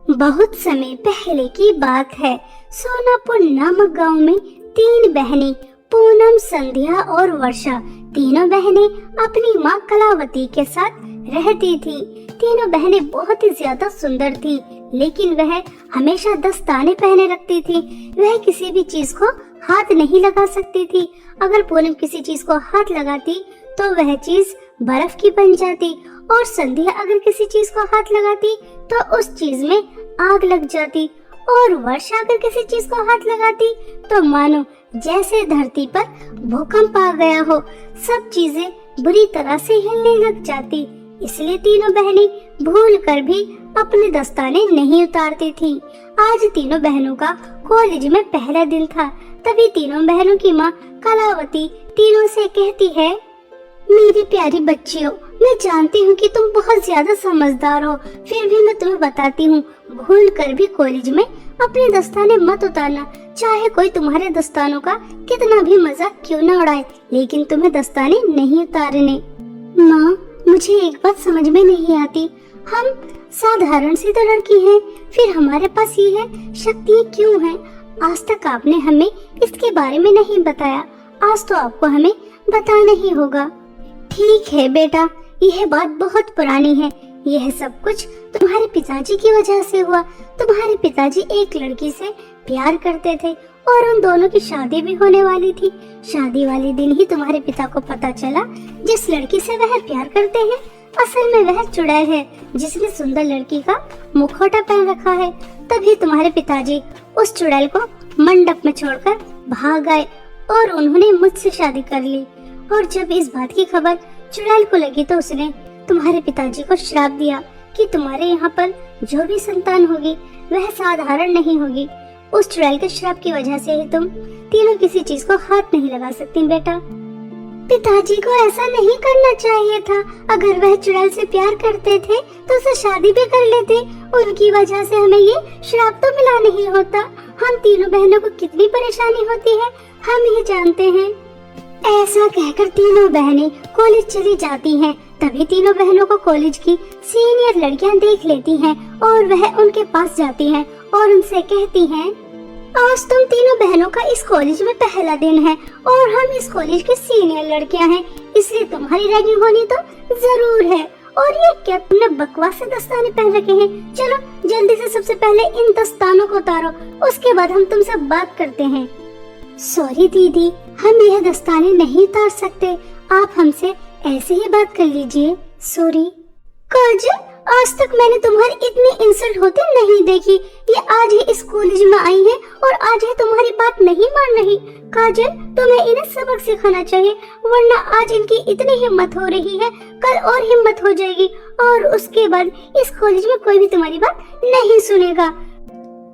बहुत समय पहले की बात है। सोनापुर नामक गांव में 3 बहनें पूनम, संध्या और वर्षा, तीनों बहनें अपनी माँ कलावती के साथ रहती थी। तीनों बहनें बहुत ही ज्यादा सुंदर थी, लेकिन वह हमेशा दस्ताने पहने रखती थी। वह किसी भी चीज को हाथ नहीं लगा सकती थी। अगर पूनम किसी चीज को हाथ लगाती तो वह चीज बर्फ की बन जाती, और संध्या अगर किसी चीज को हाथ लगाती तो उस चीज में आग लग जाती, और वर्षा अगर किसी चीज को हाथ लगाती तो मानो जैसे धरती पर भूकंप आ गया हो, सब चीजें बुरी तरह से हिलने लग जाती। इसलिए तीनों बहनें भूल कर भी अपने दस्ताने नहीं उतारती थी। आज तीनों बहनों का कॉलेज में पहला दिन था। तभी तीनों बहनों की माँ कलावती तीनों से कहती है, मेरी प्यारी बच्चियों, मैं जानती हूँ कि तुम बहुत ज्यादा समझदार हो, फिर भी मैं तुम्हें बताती हूँ, भूल कर भी कॉलेज में अपने दस्ताने मत उतारना। चाहे कोई तुम्हारे दस्तानों का कितना भी मजाक क्यों न उड़ाए, लेकिन तुम्हें दस्ताने नहीं उतारने। माँ, मुझे एक बात समझ में नहीं आती, हम साधारण सी तो लड़की हैं, फिर हमारे पास ये शक्तियाँ क्यों हैं? आज तक आपने हमें इसके बारे में नहीं बताया, आज तो आपको हमें बताना ही होगा। ठीक है बेटा, यह बात बहुत पुरानी है। यह सब कुछ तुम्हारे पिताजी की वजह से हुआ। तुम्हारे पिताजी एक लड़की से प्यार करते थे और उन दोनों की शादी भी होने वाली थी। शादी वाले दिन ही तुम्हारे पिता को पता चला जिस लड़की से वह प्यार करते हैं असल में वह चुड़ैल है, जिसने सुंदर लड़की का मुखौटा पहन रखा है। तभी तुम्हारे पिताजी उस चुड़ैल को मंडप में छोड़कर भाग गए और उन्होंने मुझसे शादी कर ली। और जब इस बात की खबर चुड़ैल को लगी तो उसने तुम्हारे पिताजी को श्राप दिया कि तुम्हारे यहाँ पर जो भी संतान होगी वह साधारण नहीं होगी। उस चुड़ैल के श्राप की वजह से ही तुम तीनों किसी चीज को हाथ नहीं लगा सकती बेटा। पिताजी को ऐसा नहीं करना चाहिए था। अगर वह चुड़ैल से प्यार करते थे तो उसे शादी भी कर लेते। उनकी वजह से हमें ये श्राप तो मिला नहीं होता। हम तीनों बहनों को कितनी परेशानी होती है हम ही जानते हैं। ऐसा कहकर तीनों बहनें कॉलेज चली जाती हैं। तभी तीनों बहनों को कॉलेज की सीनियर लड़कियां देख लेती हैं और वह उनके पास जाती हैं और उनसे कहती हैं, आज तुम तीनों बहनों का इस कॉलेज में पहला दिन है और हम इस कॉलेज की सीनियर लड़कियां हैं, इसलिए तुम्हारी रैगिंग होनी तो जरूर है। और ये क्या तुमने बकवास से दस्ताने पहन रखे हैं? चलो जल्दी से सबसे पहले इन दस्तानों को उतारो, उसके बाद हम तुमसे बात करते हैं। सॉरी दीदी, हम यह दस्ताने नहीं उतार सकते, आप हमसे ऐसे ही बात कर लीजिए। सॉरी। काजल, आज तक मैंने तुम्हारी इतनी इंसल्ट होते नहीं देखी। ये आज ही इस कॉलेज में आई है और आज ही तुम्हारी बात नहीं मान रही। काजल, तुम्हें इन्हें सबक सिखाना चाहिए, वरना आज इनकी इतनी हिम्मत हो रही है, कल और हिम्मत हो जाएगी और उसके बाद इस कॉलेज में कोई भी तुम्हारी बात नहीं सुनेगा।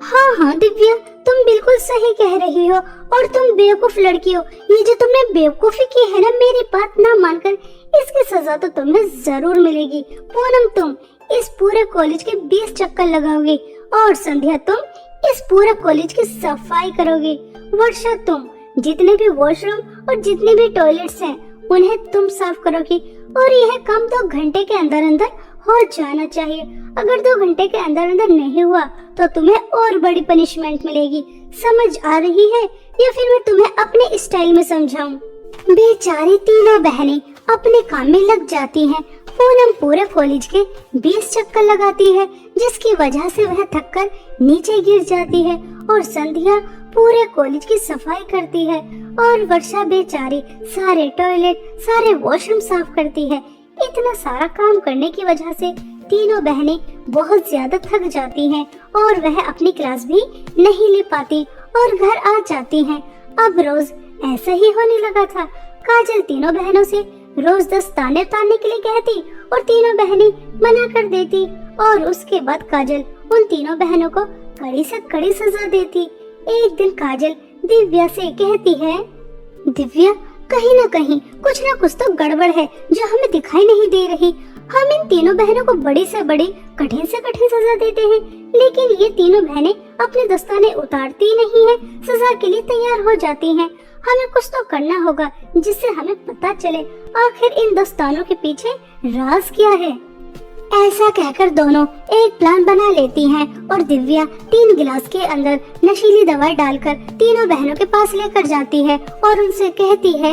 हाँ हाँ दिव्या, तुम बिल्कुल सही कह रही हो और तुम बेवकूफ लड़की हो। ये जो तुमने बेवकूफी की है ना मेरी बात ना मानकर, इसकी सजा तो तुम्हें जरूर मिलेगी। पूनम, तुम इस पूरे कॉलेज के 20 चक्कर लगाओगी और संध्या तुम इस पूरे कॉलेज की सफाई करोगी। वर्षा, तुम जितने भी वॉशरूम और जितने भी टॉयलेट्स हैं उन्हें तुम साफ करोगी और यह काम 2 घंटे के अंदर अंदर हो जाना चाहिए। अगर 2 घंटे के अंदर अंदर नहीं हुआ तो तुम्हें और बड़ी पनिशमेंट मिलेगी। समझ आ रही है या फिर मैं तुम्हें अपने स्टाइल में समझाऊं? बेचारी तीनों बहनें अपने काम में लग जाती हैं। पूनम पूरे कॉलेज के 20 चक्कर लगाती है, जिसकी वजह से वह थककर नीचे गिर जाती है और संध्या पूरे कॉलेज की सफाई करती है और वर्षा बेचारी सारे टॉयलेट, सारे वॉशरूम साफ करती है। इतना सारा काम करने की वजह से तीनों बहनें बहुत ज्यादा थक जाती हैं और वह अपनी क्लास भी नहीं ले पाती और घर आ जाती हैं। अब रोज ऐसा ही होने लगा था। काजल तीनों बहनों से रोज दस्ताने उतारने के लिए कहती और तीनों बहनें मना कर देती और उसके बाद काजल उन तीनों बहनों को कड़ी से कड़ी सजा देती। एक दिन काजल दिव्या से कहती है, दिव्या, कहीं ना कहीं कुछ ना कुछ तो गड़बड़ है जो हमें दिखाई नहीं दे रही। हम इन तीनों बहनों को बड़ी से बड़ी, कठिन से कठिन सजा देते हैं, लेकिन ये तीनों बहनें अपने दस्ताने उतारती नहीं है, सजा के लिए तैयार हो जाती हैं। हमें कुछ तो करना होगा जिससे हमें पता चले आखिर इन दस्तानों के पीछे राज क्या है। ऐसा कहकर दोनों एक प्लान बना लेती हैं और दिव्या 3 गिलास के अंदर नशीली दवाई डालकर तीनों बहनों के पास लेकर जाती है और उनसे कहती है,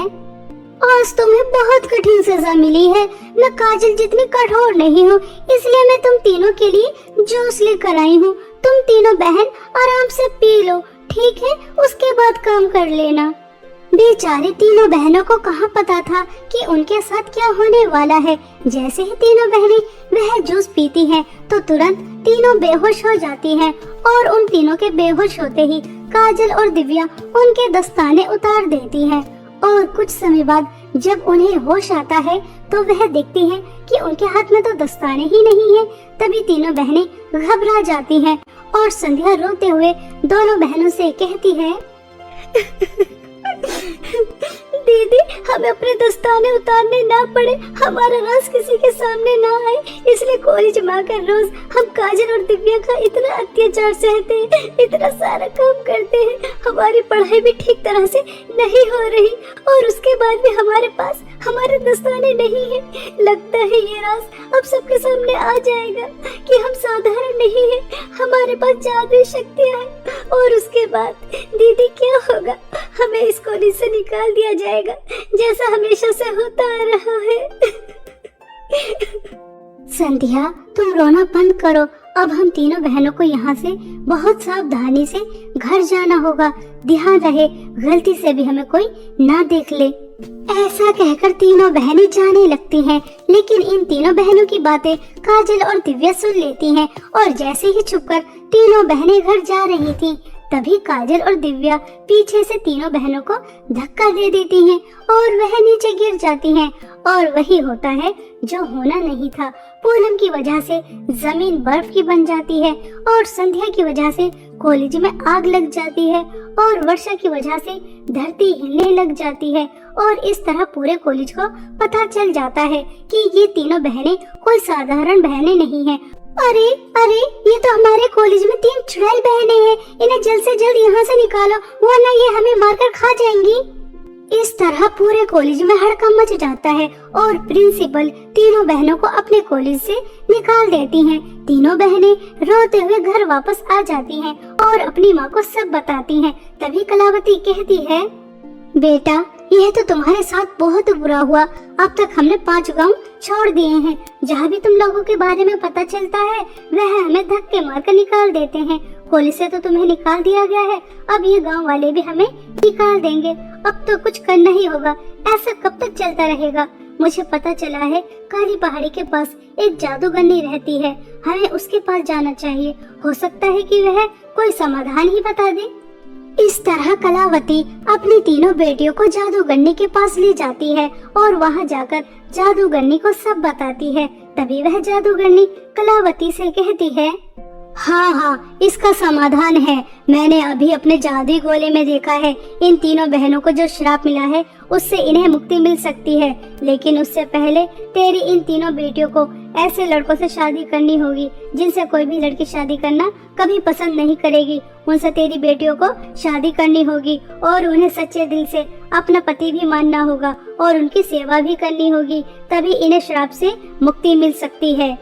आज तुम्हें बहुत कठिन सजा मिली है। मैं काजल जितनी कठोर नहीं हूँ, इसलिए मैं तुम तीनों के लिए जूस लेकर आई हूँ। तुम तीनों बहन आराम से पी लो, ठीक है? उसके बाद काम कर लेना। बेचारी तीनों बहनों को कहाँ पता था कि उनके साथ क्या होने वाला है। जैसे ही तीनों बहनें वह जूस पीती हैं, तो तुरंत तीनों बेहोश हो जाती हैं और उन तीनों के बेहोश होते ही काजल और दिव्या उनके दस्ताने उतार देती हैं। और कुछ समय बाद जब उन्हें होश आता है तो वह देखती हैं कि उनके हाथ में तो दस्ताने ही नहीं है। तभी तीनों बहनें घबरा जाती हैं और संध्या रोते हुए दोनों बहनों से कहती है, दीदी, हमें अपने दस्ताने उतारने ना पड़े, हमारा राज किसी के सामने ना आए, इसलिए कॉलेज में आकर रोज हम काजल और दिव्या का इतना अत्याचार सहते हैं, इतना सारा काम करते हैं। हमारी पढ़ाई भी ठीक तरह से नहीं हो रही और उसके बाद भी हमारे पास हमारे दस्ताने नहीं है। लगता है ये राज अब सबके सामने आ जाएगा कि हम साधारण नहीं है, हमारे पास जादुई शक्तियाँ हैं। और उसके बाद दीदी क्या होगा? हमें इस कॉलेज से निकाल दिया जाएगा, जैसा हमेशा से होता आ रहा है। संध्या, तुम रोना बंद करो। अब हम तीनों बहनों को यहाँ से बहुत सावधानी से घर जाना होगा। ध्यान रहे गलती से भी हमें कोई ना देख ले। ऐसा कहकर तीनों बहनें जाने लगती हैं, लेकिन इन तीनों बहनों की बातें काजल और दिव्या सुन लेती हैं और जैसे ही छुपकर तीनों बहनें घर जा रही थीं, तभी काजल और दिव्या पीछे से तीनों बहनों को धक्का दे देती हैं और वह नीचे गिर जाती हैं। और वही होता है जो होना नहीं था। पूनम की वजह से जमीन बर्फ की बन जाती है और संध्या की वजह से कॉलेज में आग लग जाती है और वर्षा की वजह से धरती हिलने लग जाती है। और इस तरह पूरे कॉलेज को पता चल जाता है कि ये तीनों बहनें कोई साधारण बहनें नहीं हैं। अरे अरे, ये तो हमारे कॉलेज में 3 चुड़ैल बहनें हैं। इन्हें जल्द से जल्द यहाँ से निकालो, वरना ये हमें मारकर खा जाएंगी। इस तरह पूरे कॉलेज में हड़कंप मच जाता है और प्रिंसिपल तीनों बहनों को अपने कॉलेज से निकाल देती हैं। तीनों बहनें रोते हुए घर वापस आ जाती हैं और अपनी माँ को सब बताती हैं। तभी कलावती कहती है, बेटा, यह तो तुम्हारे साथ बहुत बुरा हुआ। अब तक हमने 5 गांव छोड़ दिए हैं। जहाँ भी तुम लोगों के बारे में पता चलता है वह हमें धक्के मारकर निकाल देते हैं। कॉलेज से तो तुम्हें निकाल दिया गया है, अब ये गांव वाले भी हमें निकाल देंगे। अब तो कुछ करना ही होगा। ऐसा कब तक चलता रहेगा? मुझे पता चला है काली पहाड़ी के पास एक जादूगरनी रहती है, हमें उसके पास जाना चाहिए। हो सकता है कि वह कोई समाधान ही बता दे। इस तरह कलावती अपनी तीनों बेटियों को जादूगरनी के पास ले जाती है और वहां जाकर जादूगरनी को सब बताती है। तभी वह जादूगरनी कलावती से कहती है, हाँ, इसका समाधान है। मैंने अभी अपने जादुई गोले में देखा है। इन तीनों बहनों को जो श्राप मिला है उससे इन्हें मुक्ति मिल सकती है, लेकिन उससे पहले तेरी इन तीनों बेटियों को ऐसे लड़कों से शादी करनी होगी जिनसे कोई भी लड़की शादी करना कभी पसंद नहीं करेगी। उनसे तेरी बेटियों को शादी करनी होगी और उन्हें सच्चे दिल से अपना पति भी मानना होगा और उनकी सेवा भी करनी होगी, तभी इन्हें श्राप से मुक्ति मिल सकती है।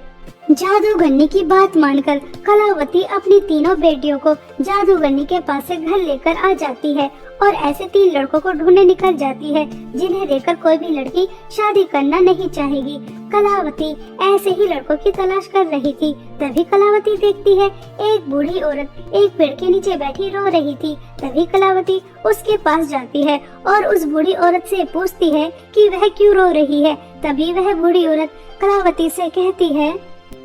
जादूगरनी की बात मानकर कलावती अपनी तीनों बेटियों को जादूगरनी के पास से घर लेकर आ जाती है और ऐसे 3 लड़कों को ढूंढने निकल जाती है जिन्हें देखकर कोई भी लड़की शादी करना नहीं चाहेगी। कलावती ऐसे ही लड़कों की तलाश कर रही थी। तभी कलावती देखती है एक बूढ़ी औरत एक पेड़ के नीचे बैठी रो रही थी। तभी कलावती उसके पास जाती है और उस बूढ़ी औरत से पूछती है कि वह क्यों रो रही है। तभी वह बूढ़ी औरत कलावती से कहती है,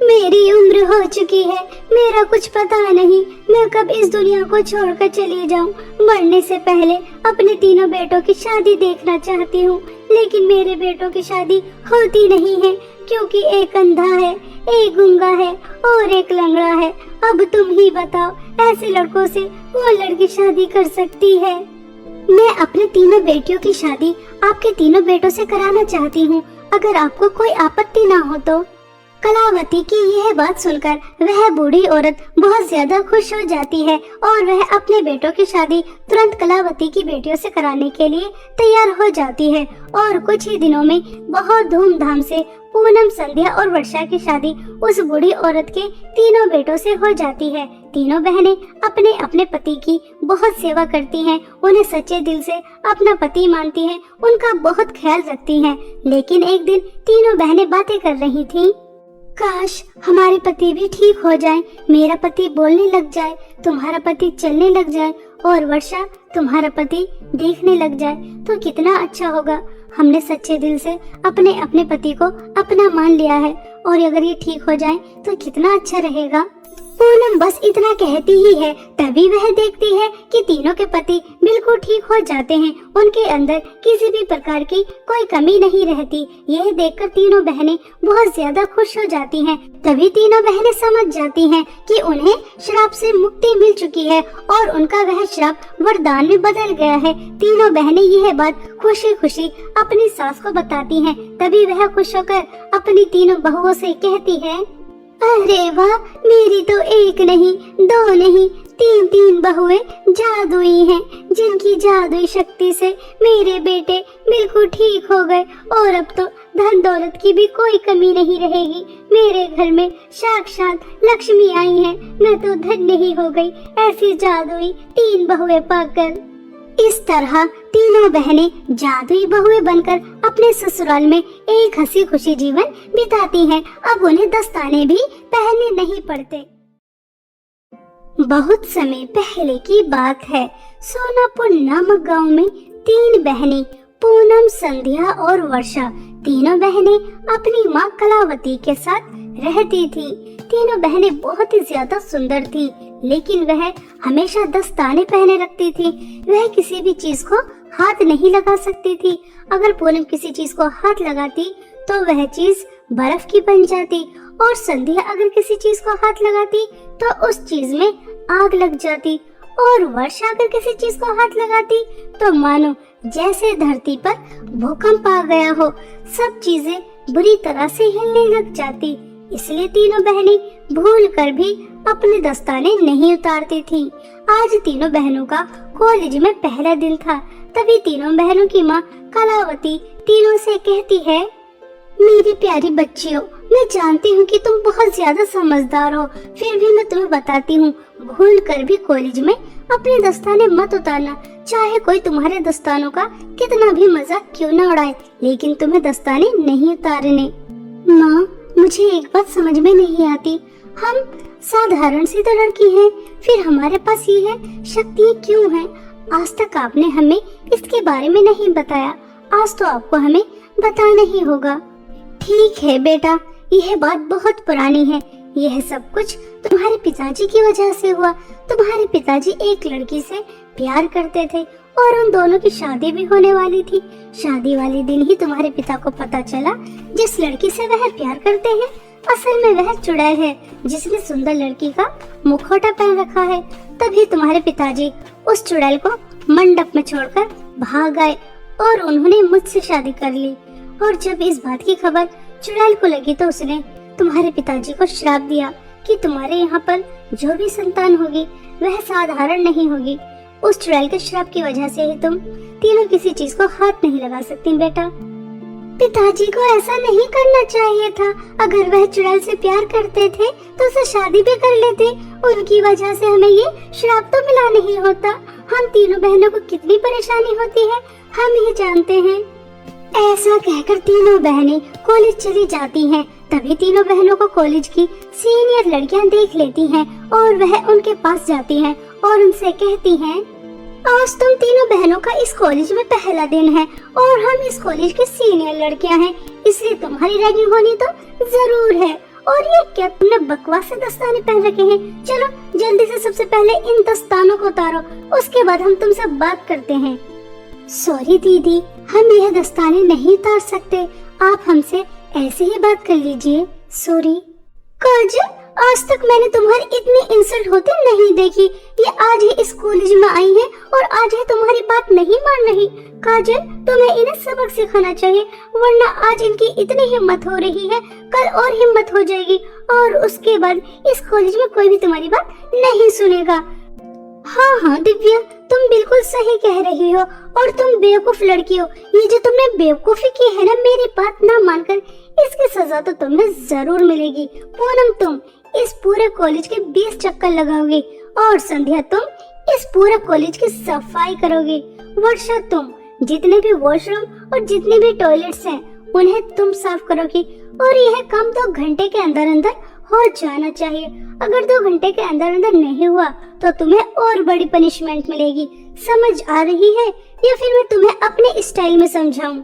मेरी उम्र हो चुकी है, मेरा कुछ पता नहीं मैं कब इस दुनिया को छोड़कर चली जाऊं। मरने से पहले अपने तीनों बेटों की शादी देखना चाहती हूँ, लेकिन मेरे बेटों की शादी होती नहीं है क्योंकि एक अंधा है, एक गूंगा है और एक लंगड़ा है। अब तुम ही बताओ, ऐसे लड़कों से कौन लड़की शादी कर सकती है? मैं अपने तीनों बेटियों की शादी आपके तीनों बेटों से कराना चाहती हूँ, अगर आपको कोई आपत्ति ना हो तो। कलावती की यह बात सुनकर वह बूढ़ी औरत बहुत ज्यादा खुश हो जाती है और वह अपने बेटों की शादी तुरंत कलावती की बेटियों से कराने के लिए तैयार हो जाती है। और कुछ ही दिनों में बहुत धूमधाम से पूनम, संध्या और वर्षा की शादी उस बूढ़ी औरत के तीनों बेटों से हो जाती है। तीनों बहनें अपने अपने पति की बहुत सेवा करती हैं, उन्हें सच्चे दिल से अपना पति मानती हैं, उनका बहुत ख्याल रखती हैं। लेकिन एक दिन तीनों बहनें बातें कर रही थीं। काश हमारे पति भी ठीक हो जाएं, मेरा पति बोलने लग जाए, तुम्हारा पति चलने लग जाए और वर्षा तुम्हारा पति देखने लग जाए तो कितना अच्छा होगा। हमने सच्चे दिल से अपने अपने पति को अपना मान लिया है और अगर ये ठीक हो जाए तो कितना अच्छा रहेगा। पूनम बस इतना कहती ही है, तभी वह देखती है कि तीनों के पति बिल्कुल ठीक हो जाते हैं, उनके अंदर किसी भी प्रकार की कोई कमी नहीं रहती। यह देखकर तीनों बहनें बहुत ज्यादा खुश हो जाती हैं। तभी तीनों बहनें समझ जाती हैं कि उन्हें श्राप से मुक्ति मिल चुकी है और उनका वह श्राप वरदान में बदल गया है। तीनों बहनें यह बात खुशी खुशी अपनी सास को बताती हैं। तभी वह खुश होकर अपनी तीनों बहुओं से कहती है, अरे वाह, मेरी तो एक नहीं, दो नहीं, तीन तीन बहुएं जादुई हैं, जिनकी जादुई शक्ति से मेरे बेटे बिल्कुल ठीक हो गए और अब तो धन दौलत की भी कोई कमी नहीं रहेगी। मेरे घर में साक्षात लक्ष्मी आई है, मैं तो धन्य ही हो गई ऐसी जादुई तीन बहुएं पाकर। इस तरह तीनों बहनें जादुई बहुएं बनकर अपने ससुराल में एक हंसी खुशी जीवन बिताती हैं। अब उन्हें दस्ताने भी पहनने नहीं पड़ते। बहुत समय पहले की बात है। सोनापुर नामक गांव में तीन बहनें पूनम, संध्या और वर्षा, तीनों बहनें अपनी माँ कलावती के साथ रहती थी। तीनों बहनें बहुत ही ज्यादा सुंदर थी, लेकिन वह हमेशा दस्ताने पहने रखती थी। वह किसी भी चीज को हाथ नहीं लगा सकती थी। अगर पूनम किसी चीज को हाथ लगाती तो वह चीज बर्फ की बन जाती और संध्या अगर किसी चीज को हाथ लगाती तो उस चीज में आग लग जाती और वर्षा अगर किसी चीज को हाथ लगाती तो मानो जैसे धरती पर भूकंप आ गया हो, सब चीजें बुरी तरह से हिलने लग जाती। इसलिए तीनों बहनें भूल कर भी अपने दस्ताने नहीं उतारती थीं। आज तीनों बहनों का कॉलेज में पहला दिन था। तभी तीनों बहनों की माँ कलावती तीनों से कहती है, मेरी प्यारी बच्चियों, मैं जानती हूँ कि तुम बहुत ज्यादा समझदार हो, फिर भी मैं तुम्हें बताती हूँ, भूल कर भी कॉलेज में अपने दस्ताने मत उतारना। चाहे कोई तुम्हारे दस्तानों का कितना भी मजाक क्यों न उड़ाए, लेकिन तुम्हें दस्ताने नहीं उतारने। माँ, मुझे एक बात समझ में नहीं आती, हम साधारण सी तो लड़की हैं, फिर हमारे पास ये है शक्तियाँ क्यों हैं? आज तक आपने हमें इसके बारे में नहीं बताया, आज तो आपको हमें बताना ही होगा। ठीक है बेटा, यह बात बहुत पुरानी है। यह सब कुछ तुम्हारे पिताजी की वजह से हुआ। तुम्हारे पिताजी एक लड़की से प्यार करते थे और उन दोनों की शादी भी होने वाली थी। शादी वाले दिन ही तुम्हारे पिता को पता चला जिस लड़की से वह प्यार करते हैं असल में वह चुड़ैल है, जिसने सुंदर लड़की का मुखौटा पहन रखा है। तभी तुम्हारे पिताजी उस चुड़ैल को मंडप में छोड़कर भाग गए और उन्होंने मुझसे शादी कर ली। और जब इस बात की खबर चुड़ैल को लगी तो उसने तुम्हारे पिताजी को श्राप दिया कि तुम्हारे यहाँ पर जो भी संतान होगी वह साधारण नहीं होगी। उस चुड़ैल के श्राप की वजह से ही तुम तीनों किसी चीज को हाथ नहीं लगा सकती बेटा। पिताजी को ऐसा नहीं करना चाहिए था। अगर वह चुड़ैल से प्यार करते थे तो उसे शादी भी कर लेते। उनकी वजह से हमें ये श्राप तो मिला नहीं होता। हम तीनों बहनों को कितनी परेशानी होती है हम ही जानते हैं। ऐसा कहकर तीनों बहनें कॉलेज चली जाती हैं। तभी तीनों बहनों को कॉलेज की सीनियर लड़कियां देख लेती हैं और वह उनके पास जाती हैं और उनसे कहती हैं, आज तुम तीनों बहनों का इस कॉलेज में पहला दिन है और हम इस कॉलेज की सीनियर लड़कियां हैं, इसलिए तुम्हारी रैगिंग होनी तो जरूर है। और ये क्या तुमने बकवास से दस्ताने पहन रखे हैं? चलो जल्दी से सबसे पहले इन दस्तानों को उतारो, उसके बाद हम तुमसे बात करते हैं। सॉरी दीदी, हम यह दस्ताने नहीं उतार सकते, आप हमसे ऐसे ही बात कर लीजिए। सॉरी। काजल, आज तक मैंने तुम्हारी इतनी इंसल्ट होते नहीं देखी। ये आज ही इस कॉलेज में आई है और आज ही तुम्हारी बात नहीं मान रही। काजल, तुम्हें इन्हें सबक सिखाना चाहिए, वरना आज इनकी इतनी हिम्मत हो रही है, कल और हिम्मत हो जाएगी और उसके बाद इस कॉलेज में कोई भी तुम्हारी बात नहीं सुनेगा। हाँ हाँ दिव्या, तुम बिल्कुल सही कह रही हो और तुम बेवकूफ लड़की हो। ये जो तुमने बेवकूफी की है ना मेरी बात ना मानकर, इसकी सजा तो तुम्हें जरूर मिलेगी। पूनम, तुम इस पूरे कॉलेज के 20 चक्कर लगाओगी और संध्या तुम इस पूरे कॉलेज की सफाई करोगी। वर्षा, तुम जितने भी वॉशरूम और जितने भी टॉयलेट्स हैं उन्हें तुम साफ करोगी और यह काम 2 घंटे के अंदर अंदर हो जाना चाहिए। अगर 2 घंटे के अंदर अंदर नहीं हुआ तो तुम्हें और बड़ी पनिशमेंट मिलेगी। समझ आ रही है या फिर मैं तुम्हें अपने स्टाइल में समझाऊं?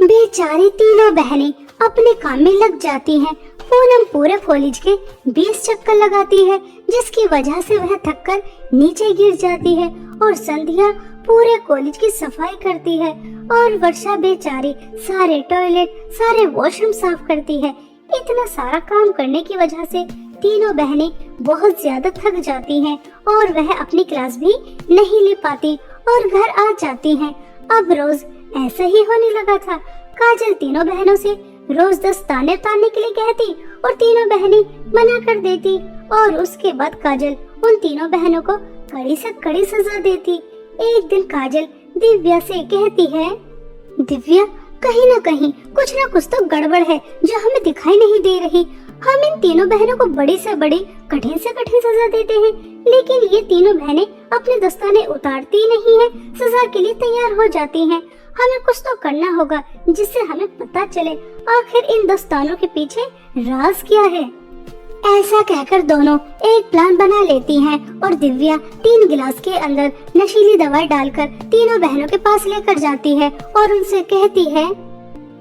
बेचारी तीनों बहनें अपने काम में लग जाती हैं। पूनम पूरे कॉलेज के 20 चक्कर लगाती है, जिसकी वजह से वह थककर नीचे गिर जाती है और संध्या पूरे कॉलेज की सफाई करती है और वर्षा बेचारी सारे टॉयलेट, सारे वॉशरूम साफ करती है। इतना सारा काम करने की वजह से तीनों बहनें बहुत ज्यादा थक जाती हैं और वह अपनी क्लास भी नहीं ले पाती और घर आ जाती हैं। अब रोज ऐसा ही होने लगा था। काजल तीनों बहनों से रोज 10 ताने उतारने के लिए कहती और तीनों बहनें मना कर देती और उसके बाद काजल उन तीनों बहनों को कड़ी से कड़ी सजा देती। एक दिन काजल दिव्या से कहती है, दिव्या, कहीं ना कहीं कुछ ना कुछ तो गड़बड़ है जो हमें दिखाई नहीं दे रही। हम इन तीनों बहनों को बड़ी से बड़ी, कठिन से कठिन सजा देते हैं, लेकिन ये तीनों बहनें अपने दस्ताने उतारती नहीं हैं, सजा के लिए तैयार हो जाती हैं। हमें कुछ तो करना होगा जिससे हमें पता चले आखिर इन दस्तानों के पीछे राज क्या है। ऐसा कहकर दोनों एक प्लान बना लेती हैं और दिव्या 3 गिलास के अंदर नशीली दवाई डालकर तीनों बहनों के पास लेकर जाती है और उनसे कहती है,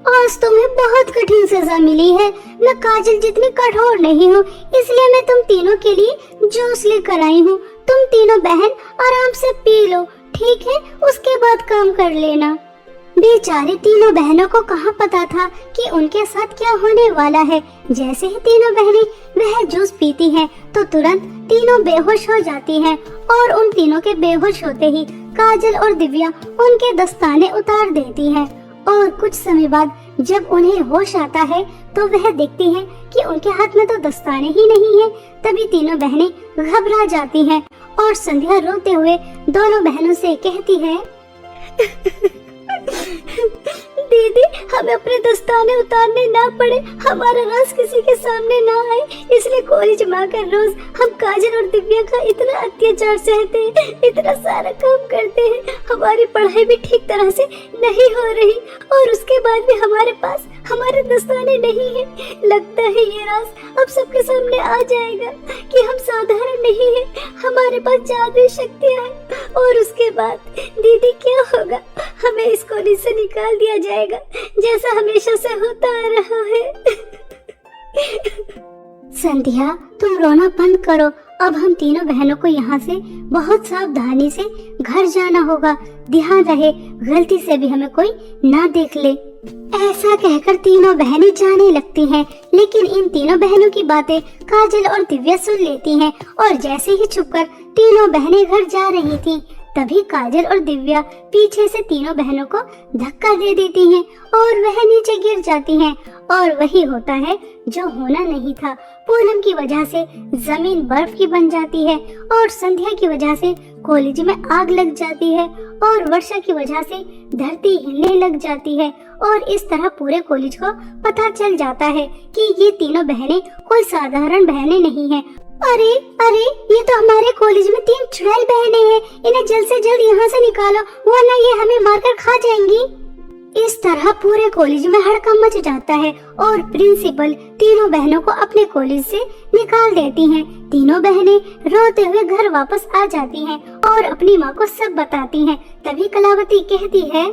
आज तुम्हें बहुत कठिन सजा मिली है। मैं काजल जितनी कठोर नहीं हूँ, इसलिए मैं तुम तीनों के लिए जूस लेकर आई हूँ। तुम तीनों बहन आराम से पी लो, ठीक है? उसके बाद काम कर लेना। बेचारी तीनों बहनों को कहाँ पता था कि उनके साथ क्या होने वाला है। जैसे ही तीनों बहनें वह जूस पीती हैं, तो तुरंत तीनों बेहोश हो जाती हैं और उन तीनों के बेहोश होते ही काजल और दिव्या उनके दस्ताने उतार देती हैं। और कुछ समय बाद जब उन्हें होश आता है तो वह देखती हैं कि उनके हाथ में तो दस्ताने ही नहीं है। तभी तीनों बहनें घबरा जाती हैं और संध्या रोते हुए दोनों बहनों से कहती है, दीदी, हमें अपने दस्ताने उतारने ना पड़े, हमारा राज किसी के सामने ना आए, इसलिए कॉलेज में आकर रोज हम काजल और दिव्या का इतना अत्याचार सहते हैं, इतना सारा काम करते हैं, हमारी पढ़ाई भी ठीक तरह से नहीं हो रही और उसके बाद भी हमारे पास हमारे दस्ताने नहीं है। लगता है ये राज अब सबके सामने आ जाएगा कि हम साधारण नहीं है, हमारे पास जादुई शक्तियाँ हैं और उसके बाद दीदी क्या होगा? हमें इस कॉलेज से निकाल दिया जाएगा, जैसा हमेशा से होता आ रहा है। संध्या, तुम रोना बंद करो। अब हम तीनों बहनों को यहाँ से बहुत सावधानी से घर जाना होगा। ध्यान रहे गलती से भी हमें कोई ना देख ले। ऐसा कहकर तीनों बहनें जाने लगती हैं, लेकिन इन तीनों बहनों की बातें काजल और दिव्या सुन लेती हैं और जैसे ही छुपकर तीनों बहनें घर जा रही थी, तभी काजल और दिव्या पीछे से तीनों बहनों को धक्का दे देती हैं और वह नीचे गिर जाती हैं। और वही होता है जो होना नहीं था। पूनम की वजह से जमीन बर्फ की बन जाती है और संध्या की वजह से कॉलेज में आग लग जाती है और वर्षा की वजह से धरती हिलने लग जाती है और इस तरह पूरे कॉलेज को पता चल जाता है कि ये तीनों बहनें कोई साधारण बहनें नहीं हैं। अरे अरे, ये तो हमारे कॉलेज में 3 चुड़ैल बहनें हैं, इन्हें जल्द से जल्द यहाँ से निकालो वरना ये हमें मारकर खा जाएंगी। इस तरह पूरे कॉलेज में हड़कंप मच जाता है और प्रिंसिपल तीनों बहनों को अपने कॉलेज से निकाल देती हैं। तीनों बहनें रोते हुए घर वापस आ जाती हैं और अपनी माँ को सब बताती हैं। तभी कलावती कहती है,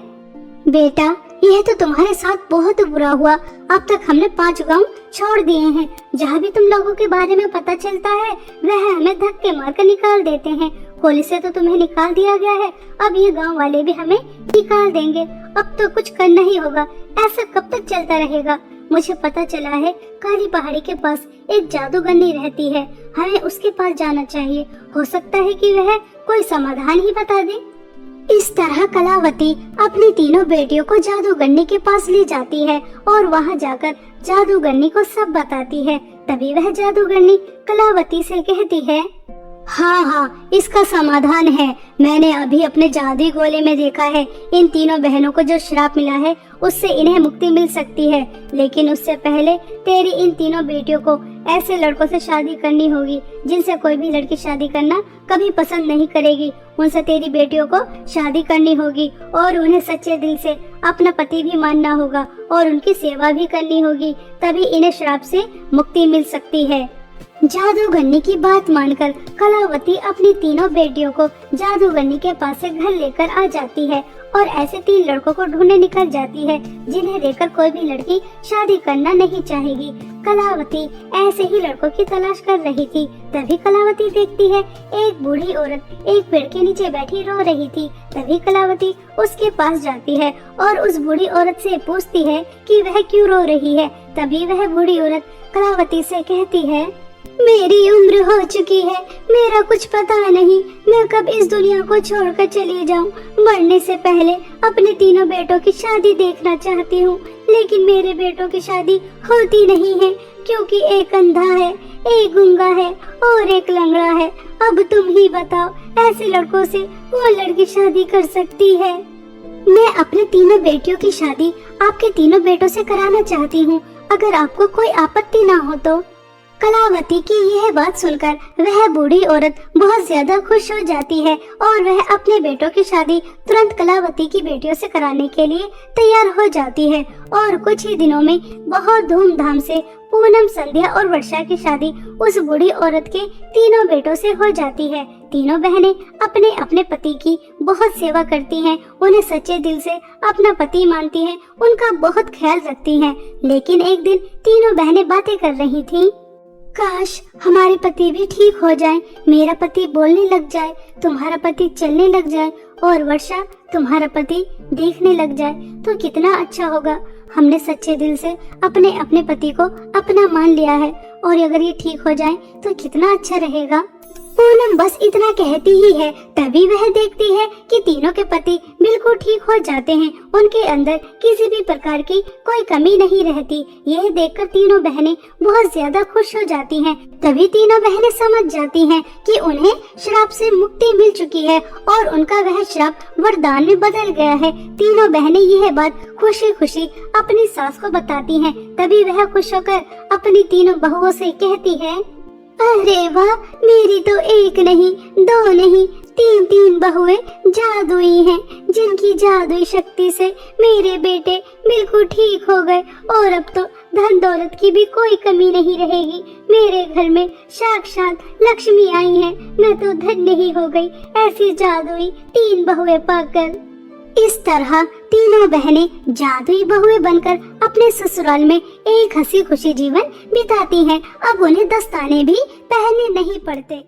बेटा, यह तो तुम्हारे साथ बहुत बुरा हुआ। अब तक हमने 5 गांव छोड़ दिए हैं। जहाँ भी तुम लोगों के बारे में पता चलता है वह हमें धक्के मारकर निकाल देते हैं। कॉलेज से तो तुम्हें निकाल दिया गया है, अब ये गांव वाले भी हमें निकाल देंगे। अब तो कुछ करना ही होगा। ऐसा कब तक चलता रहेगा? मुझे पता चला है काली पहाड़ी के पास एक जादूगरनी रहती है। हमें उसके पास जाना चाहिए। हो सकता है कि वह कोई समाधान ही बता दे। इस तरह कलावती अपनी तीनों बेटियों को जादूगरनी के पास ले जाती है और वहां जाकर जादूगरनी को सब बताती है। तभी वह जादूगरनी कलावती से कहती है, हाँ, इसका समाधान है। मैंने अभी अपने जादुई गोले में देखा है। इन तीनों बहनों को जो श्राप मिला है उससे इन्हें मुक्ति मिल सकती है, लेकिन उससे पहले तेरी इन तीनों बेटियों को ऐसे लड़कों से शादी करनी होगी जिनसे कोई भी लड़की शादी करना कभी पसंद नहीं करेगी। उनसे तेरी बेटियों को शादी करनी होगी और उन्हें सच्चे दिल से अपना पति भी मानना होगा और उनकी सेवा भी करनी होगी, तभी इन्हें श्राप से मुक्ति मिल सकती है। जादूगरनी की बात मानकर कलावती अपनी तीनों बेटियों को जादूगरनी के पास से घर लेकर आ जाती है और ऐसे 3 लड़कों को ढूंढने निकल जाती है जिन्हें देखकर कोई भी लड़की शादी करना नहीं चाहेगी। कलावती ऐसे ही लड़कों की तलाश कर रही थी। तभी कलावती देखती है एक बूढ़ी औरत एक पेड़ के नीचे बैठी रो रही थी। तभी कलावती उसके पास जाती है और उस बूढ़ी औरत से पूछती है कि वह क्यों रो रही है। तभी वह बूढ़ी औरत कलावती से कहती है, मेरी उम्र हो चुकी है, मेरा कुछ पता नहीं मैं कब इस दुनिया को छोड़कर चली जाऊं। मरने से पहले अपने तीनों बेटों की शादी देखना चाहती हूँ, लेकिन मेरे बेटों की शादी होती नहीं है क्योंकि एक अंधा है, एक गूंगा है और एक लंगड़ा है। अब तुम ही बताओ, ऐसे लड़कों से वो लड़की शादी कर सकती है? मैं अपने तीनों बेटियों की शादी आपके तीनों बेटों से कराना चाहती हूँ, अगर आपको कोई आपत्ति ना हो तो। कलावती की यह बात सुनकर वह बूढ़ी औरत बहुत ज्यादा खुश हो जाती है और वह अपने बेटों की शादी तुरंत कलावती की बेटियों से कराने के लिए तैयार हो जाती है। और कुछ ही दिनों में बहुत धूमधाम से पूनम, संध्या और वर्षा की शादी उस बूढ़ी औरत के तीनों बेटों से हो जाती है। तीनों बहनें अपने अपने पति की बहुत सेवा करती हैं, उन्हें सच्चे दिल से अपना पति मानती हैं, उनका बहुत ख्याल रखती हैं। लेकिन एक दिन तीनों बहनें बातें कर रही थीं। काश हमारे पति भी ठीक हो जाएं, मेरा पति बोलने लग जाए, तुम्हारा पति चलने लग जाए और वर्षा तुम्हारा पति देखने लग जाए तो कितना अच्छा होगा। हमने सच्चे दिल से अपने अपने पति को अपना मान लिया है और अगर ये ठीक हो जाए तो कितना अच्छा रहेगा। पूनम बस इतना कहती ही है, तभी वह देखती है कि तीनों के पति बिल्कुल ठीक हो जाते हैं, उनके अंदर किसी भी प्रकार की कोई कमी नहीं रहती। यह देखकर तीनों बहनें बहुत ज्यादा खुश हो जाती हैं। तभी तीनों बहनें समझ जाती हैं कि उन्हें श्राप से मुक्ति मिल चुकी है और उनका वह श्राप वरदान में बदल गया है। तीनों बहनें यह बात खुशी खुशी अपनी सास को बताती हैं। तभी वह खुश होकर अपनी तीनों बहुओं से कहती है, अरे वाह, मेरी तो एक नहीं, 2 नहीं, 3 बहुएं जादुई हैं, जिनकी जादुई शक्ति से मेरे बेटे बिल्कुल ठीक हो गए और अब तो धन दौलत की भी कोई कमी नहीं रहेगी। मेरे घर में साक्षात लक्ष्मी आई है। मैं तो धन्य ही हो गई ऐसी जादुई 3 बहुएं पाकर। इस तरह तीनों बहनें जादुई बहुएं बनकर अपने ससुराल में एक हंसी खुशी जीवन बिताती हैं। अब उन्हें दस्ताने भी पहनने नहीं पड़ते।